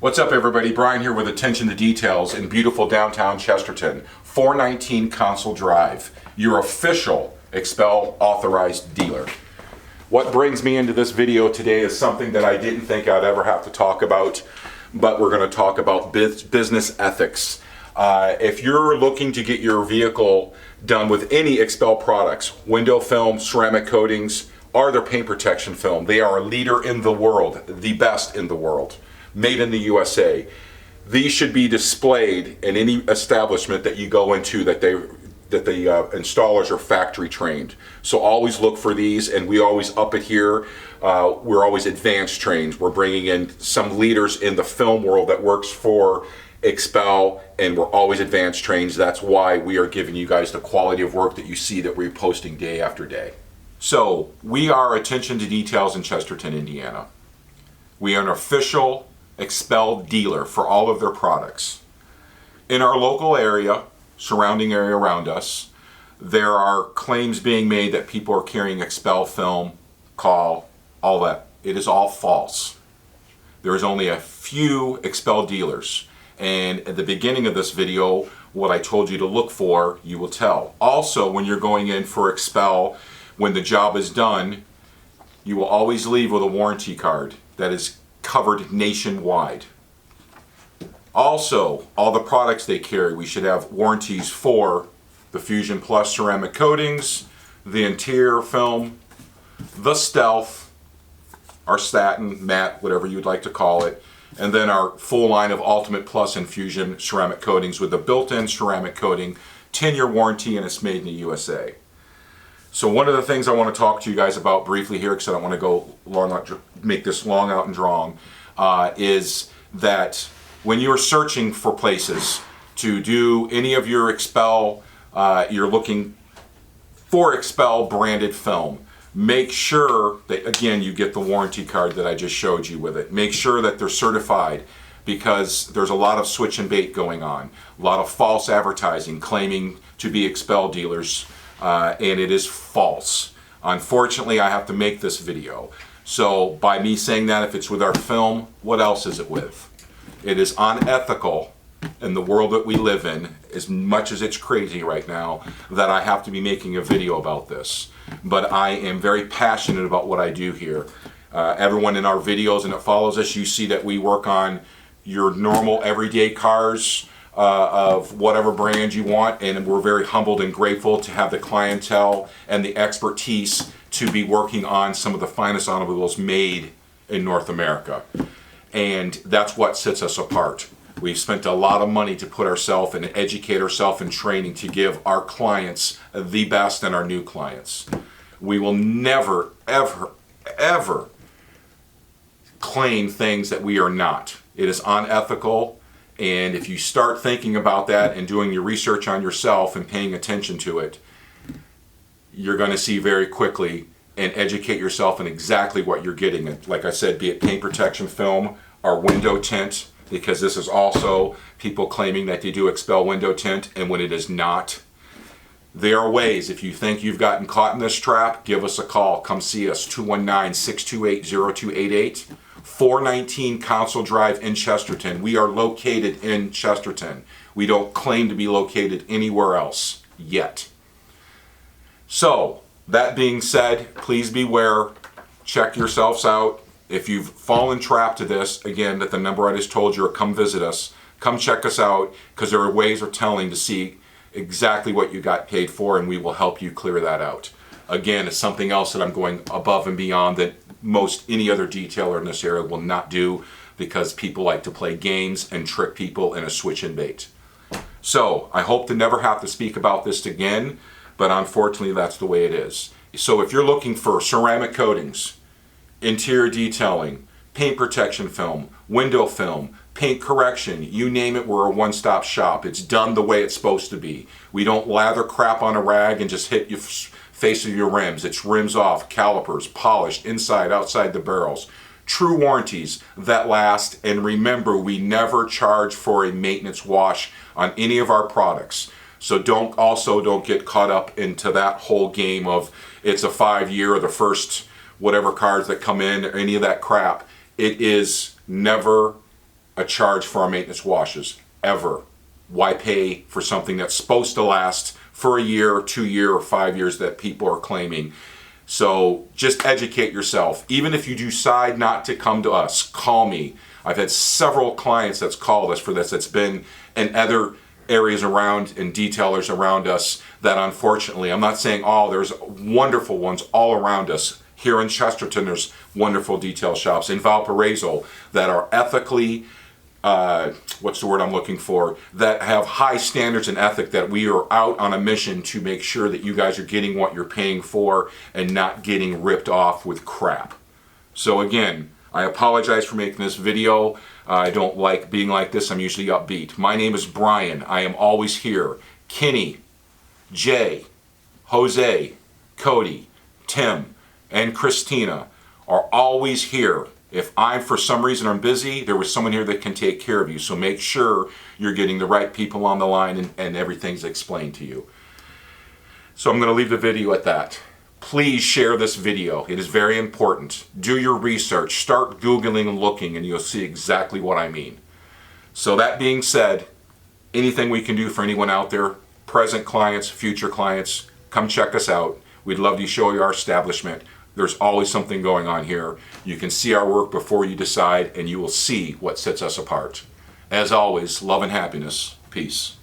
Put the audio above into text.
What's up, everybody? Brian here with Attention to Details in beautiful downtown Chesterton, 419 Council Drive, your official XPEL authorized dealer. What brings me into this video today is something that I didn't think I'd ever have to talk about, but we're going to talk about business ethics. If you're looking to get your vehicle done with any XPEL products, window film, ceramic coatings, or their paint protection film, they are a leader in the world, the best in the world. Made in the USA. These should be displayed in any establishment that you go into that the installers are factory trained. So always look for these, and we always up it here. We're always advanced trained. We're bringing in some leaders in the film world that works for XPEL, and we're always advanced trained. That's why we are giving you guys the quality of work that you see that we're posting day after day. So we are Attention to Details in Chesterton, Indiana. We are an official XPEL dealer for all of their products. In our local area, surrounding area around us, there are claims being made that people are carrying XPEL film, call, all that. It is all false. There is only a few XPEL dealers, and at the beginning of this video, what I told you to look for, you will tell. Also, when you're going in for XPEL, when the job is done, you will always leave with a warranty card that is covered nationwide. Also, all the products they carry, we should have warranties for the Fusion Plus ceramic coatings, the interior film, the Stealth, our satin, matte, whatever you'd like to call it, and then our full line of Ultimate Plus and Fusion ceramic coatings with the built-in ceramic coating, 10-year warranty, and it's made in the USA. So one of the things I want to talk to you guys about briefly here, because I don't want to go long, make this long out and drawn, is that when you're searching for places to do any of your XPEL, you're looking for XPEL branded film, make sure that, again, you get the warranty card that I just showed you with it. Make sure that they're certified, because there's a lot of switch and bait going on, a lot of false advertising claiming to be XPEL dealers. And it is false. Unfortunately, I have to make this video. So by me saying that, if it's with our film, what else is it with? It is unethical in the world that we live in, as much as it's crazy right now, that I have to be making a video about this. But I am very passionate about what I do here. Everyone in our videos and that follows us, you see that we work on your normal everyday cars, of whatever brand you want, and we're very humbled and grateful to have the clientele and the expertise to be working on some of the finest automobiles made in North America. And that's what sets us apart. We've spent a lot of money to put ourselves and educate ourselves in training to give our clients the best and our new clients. We will never, ever, ever claim things that we are not. It is unethical. And if you start thinking about that and doing your research on yourself and paying attention to it, you're going to see very quickly and educate yourself in exactly what you're getting. Like I said, be it paint protection film or window tint, because this is also people claiming that they do XPEL window tint, and when it is not. There are ways. If you think you've gotten caught in this trap, give us a call. Come see us, 219-628-0288. 419 Council Drive in Chesterton. We are located in Chesterton. We don't claim to be located anywhere else yet. So, that being said, please beware. Check yourselves out. If you've fallen trapped to this, again, that the number I just told you, or come visit us, come check us out, because there are ways we're telling to see exactly what you got paid for, and we will help you clear that out. Again, it's something else that I'm going above and beyond that most any other detailer in this area will not do, because people like to play games and trick people in a switch and bait. So I hope to never have to speak about this again, but unfortunately that's the way it is. So if you're looking for ceramic coatings, interior detailing, paint protection film, window film, paint correction, you name it, we're a one-stop shop. It's done the way it's supposed to be. We don't lather crap on a rag and just hit your face of your rims. It's rims off, calipers, polished, inside, outside the barrels. True warranties that last, and remember, we never charge for a maintenance wash on any of our products. So don't get caught up into that whole game of it's a 5-year or the first whatever cars that come in or any of that crap. It is never a charge for our maintenance washes, ever. Why pay for something that's supposed to last for a year, 2 years, or 5 years that people are claiming? So just educate yourself. Even if you decide not to come to us, call me. I've had several clients that's called us for this. It's been in other areas around and detailers around us that unfortunately, I'm not saying all, there's wonderful ones all around us. Here in Chesterton, there's wonderful detail shops. In Valparaiso that are ethically, what's the word I'm looking for, that have high standards and ethic, that we are out on a mission to make sure that you guys are getting what you're paying for and not getting ripped off with crap. So again, I apologize for making this video. I don't like being like this. I'm usually upbeat. My name is Brian. I am always here. Kenny, Jay, Jose, Cody, Tim, and Christina are always here. If I'm, for some reason, I'm busy, there was someone here that can take care of you. So make sure you're getting the right people on the line and everything's explained to you. So I'm going to leave the video at that. Please share this video. It is very important. Do your research. Start Googling and looking, and you'll see exactly what I mean. So that being said, anything we can do for anyone out there, present clients, future clients, come check us out. We'd love to show you our establishment. There's always something going on here. You can see our work before you decide, and you will see what sets us apart. As always, love and happiness. Peace.